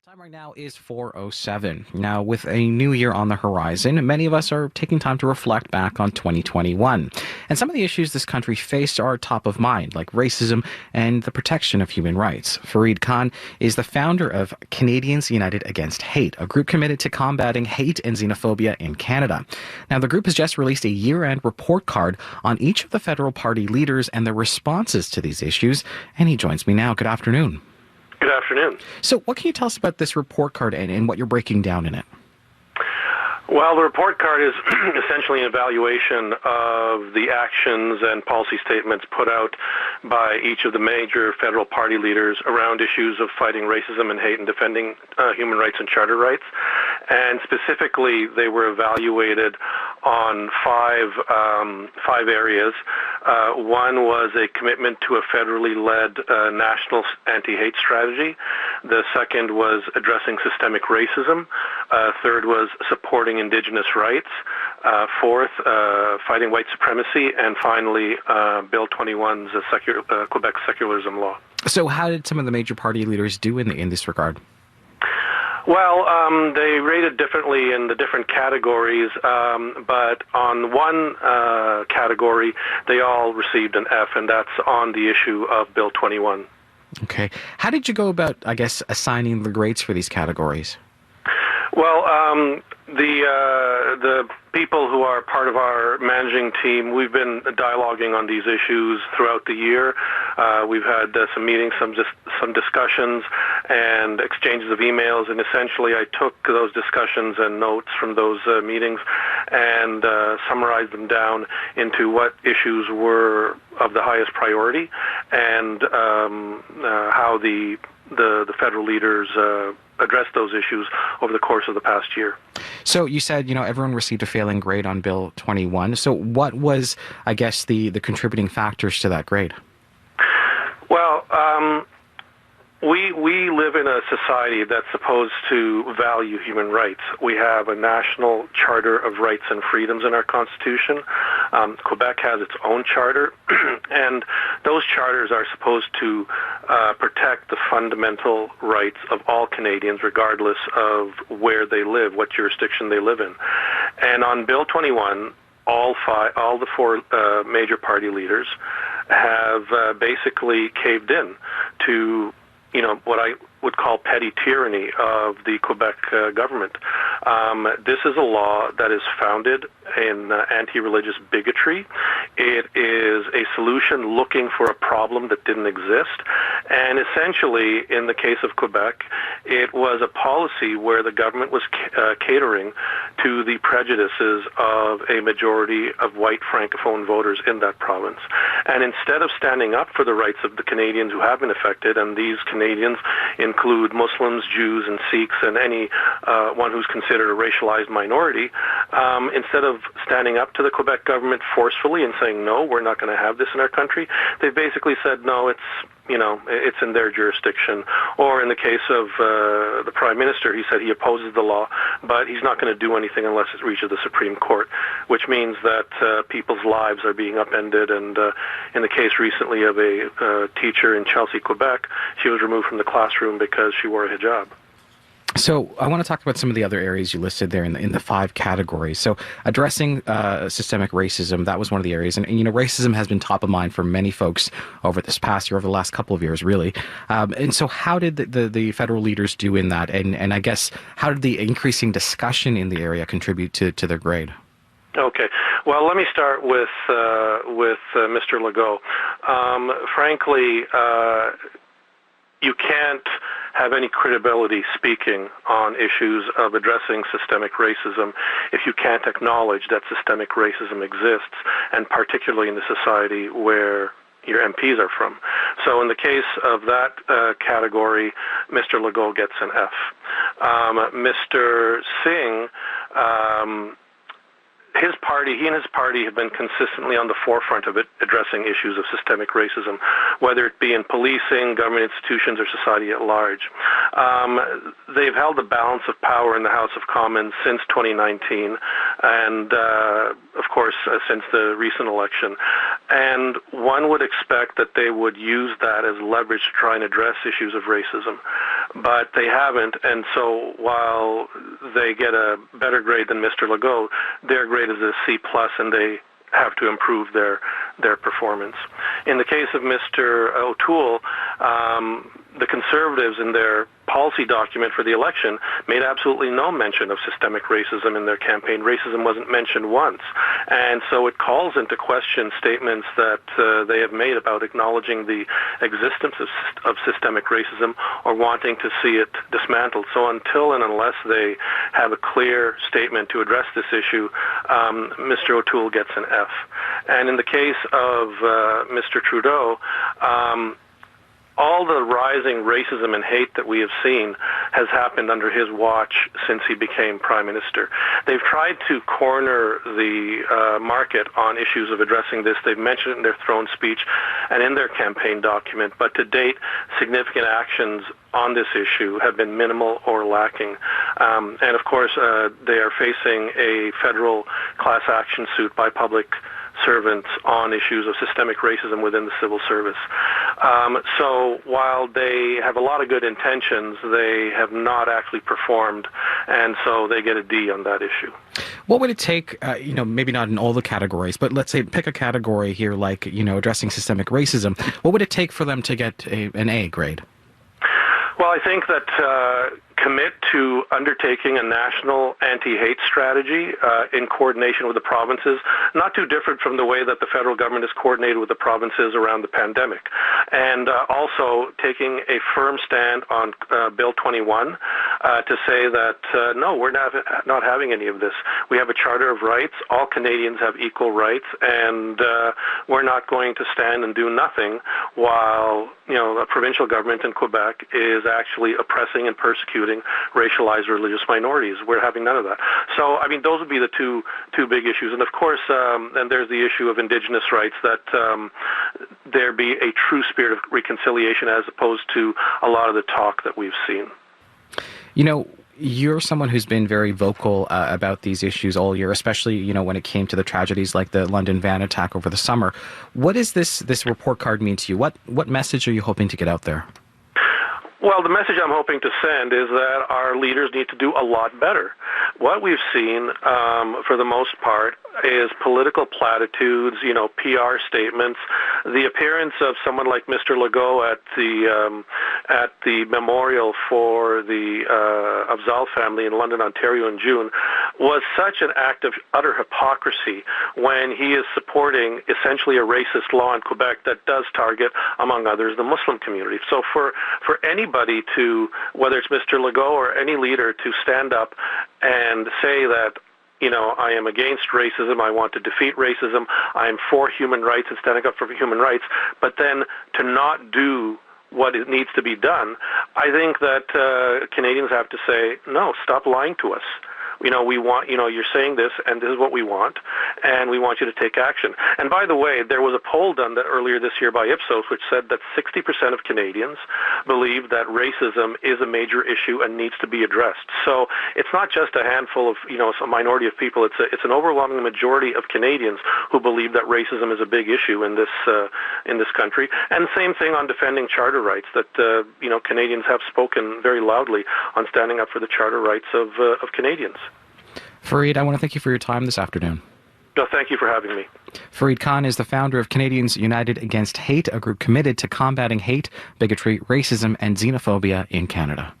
Time right now is 4:07. Now, with a new year on the horizon, many of us are taking time to reflect back on 2021. And some of the issues this country faced are top of mind, like racism and the protection of human rights. Fareed Khan is the founder of Canadians United Against Hate, a group committed to combating hate and xenophobia in Canada. Now, the group has just released a year-end report card on each of the federal party leaders and their responses to these issues. And he joins me now. Good afternoon. Good afternoon. So what can you tell us about this report card and what you're breaking down in it? Well, the report card is essentially an evaluation of the actions and policy statements put out by each of the major federal party leaders around issues of fighting racism and hate and defending human rights and charter rights. And specifically, they were evaluated on five areas. One was a commitment to a federally led national anti-hate strategy. The second was addressing systemic racism. Third was supporting Indigenous rights. Fourth, fighting white supremacy. And finally, Bill 21's Quebec secularism law. So how did some of the major party leaders do in this regard? Well, they rated differently in the different categories, but on one category, they all received an F, and that's on the issue of Bill 21. Okay. How did you go about, I guess, assigning the grades for these categories? Well, the people who are part of our managing team, we've been dialoguing on these issues throughout the year. We've had some meetings, some discussions, and exchanges of emails. And essentially, I took those discussions and notes from those meetings and summarized them down into what issues were of the highest priority and how the federal leaders address those issues over the course of the past year. So you said, everyone received a failing grade on Bill 21. So what was, I guess, the contributing factors to that grade? Well, we live in a society that's supposed to value human rights. We have a national charter of rights and freedoms in our Constitution. Quebec has its own charter, and those charters are supposed to protect the fundamental rights of all Canadians, regardless of where they live, what jurisdiction they live in. And on Bill 21, all the four major party leaders have basically caved in to what I would call petty tyranny of the Quebec government. This is a law that is founded in anti-religious bigotry. It is a solution looking for a problem that didn't exist. And essentially, in the case of Quebec, it was a policy where the government was catering to the prejudices of a majority of white Francophone voters in that province. And instead of standing up for the rights of the Canadians who have been affected, and these Canadians include Muslims, Jews, and Sikhs, and any one who's considered a racialized minority, instead of standing up to the Quebec government forcefully and saying, no, we're not going to have this in our country, they basically said, no, it's in their jurisdiction. Or in the case of the Prime Minister, he said he opposes the law, but he's not going to do anything unless it reaches the Supreme Court, which means that people's lives are being upended. And in the case recently of a teacher in Chelsea, Quebec, she was removed from the classroom because she wore a hijab. So I want to talk about some of the other areas you listed there in the five categories. So addressing systemic racism, that was one of the areas. And racism has been top of mind for many folks over this past year, over the last couple of years, really. And so how did the federal leaders do in that? And I guess, how did the increasing discussion in the area contribute to their grade? Okay. Well, let me start with Mr. Legault. Frankly, you can't have any credibility speaking on issues of addressing systemic racism if you can't acknowledge that systemic racism exists, and particularly in the society where your MPs are from. So in the case of that category, Mr. Legault gets an F. Mr. Singh, he and his party have been consistently on the forefront of it, addressing issues of systemic racism, whether it be in policing, government institutions, or society at large. They've held the balance of power in the House of Commons since 2019, and of course, since the recent election. And one would expect that they would use that as leverage to try and address issues of racism. but they haven't. And so while they get a better grade than Mr. Legault, their grade is a C+, and they have to improve their performance. In the case of Mr. O'Toole, the Conservatives in their policy document for the election made absolutely no mention of systemic racism in their campaign. Racism wasn't mentioned once. And so it calls into question statements that they have made about acknowledging the existence of systemic racism or wanting to see it dismantled. So until and unless they have a clear statement to address this issue, Mr. O'Toole gets an F. And in the case of Mr. Trudeau, all the rising racism and hate that we have seen has happened under his watch since he became Prime Minister. They've tried to corner the market on issues of addressing this. They've mentioned it in their throne speech and in their campaign document, but to date, significant actions on this issue have been minimal or lacking. And of course, they are facing a federal class action suit by public servants on issues of systemic racism within the civil service. So while they have a lot of good intentions, they have not actually performed, and so they get a D on that issue. What would it take, maybe not in all the categories, but let's say pick a category here like, addressing systemic racism. What would it take for them to get an A grade? Well, I think that commit to undertaking a national anti-hate strategy in coordination with the provinces, not too different from the way that the federal government is coordinated with the provinces around the pandemic. And also taking a firm stand on Bill 21 to say that, no, we're not having any of this. We have a Charter of Rights. All Canadians have equal rights, and we're not going to stand and do nothing while, the provincial government in Quebec is actually oppressing and persecuting racialized religious minorities. We're having none of that. So, those would be the two big issues. And of course, then there's the issue of Indigenous rights, that there be a true spirit of reconciliation as opposed to a lot of the talk that we've seen. You're someone who's been very vocal about these issues all year, especially, when it came to the tragedies like the London van attack over the summer. What does this report card mean to you? What message are you hoping to get out there? Well, the message I'm hoping to send is that our leaders need to do a lot better. What we've seen, for the most part, is political platitudes, PR statements. The appearance of someone like Mr. Legault at the memorial for the Afzaal family in London, Ontario in June was such an act of utter hypocrisy when he is supporting essentially a racist law in Quebec that does target, among others, the Muslim community. So for anybody to, whether it's Mr. Legault or any leader, to stand up and say that, I am against racism, I want to defeat racism, I am for human rights and standing up for human rights, but then to not do what it needs to be done, I think that Canadians have to say, no, stop lying to us. We want, you're saying this, and this is what we want, and we want you to take action. And by the way, there was a poll done earlier this year by Ipsos, which said that 60% of Canadians believe that racism is a major issue and needs to be addressed. So it's not just a handful of, a minority of people. It's an overwhelming majority of Canadians who believe that racism is a big issue in this country. And same thing on defending charter rights, that, Canadians have spoken very loudly on standing up for the charter rights of Canadians. Fareed, I want to thank you for your time this afternoon. No, thank you for having me. Fareed Khan is the founder of Canadians United Against Hate, a group committed to combating hate, bigotry, racism, and xenophobia in Canada.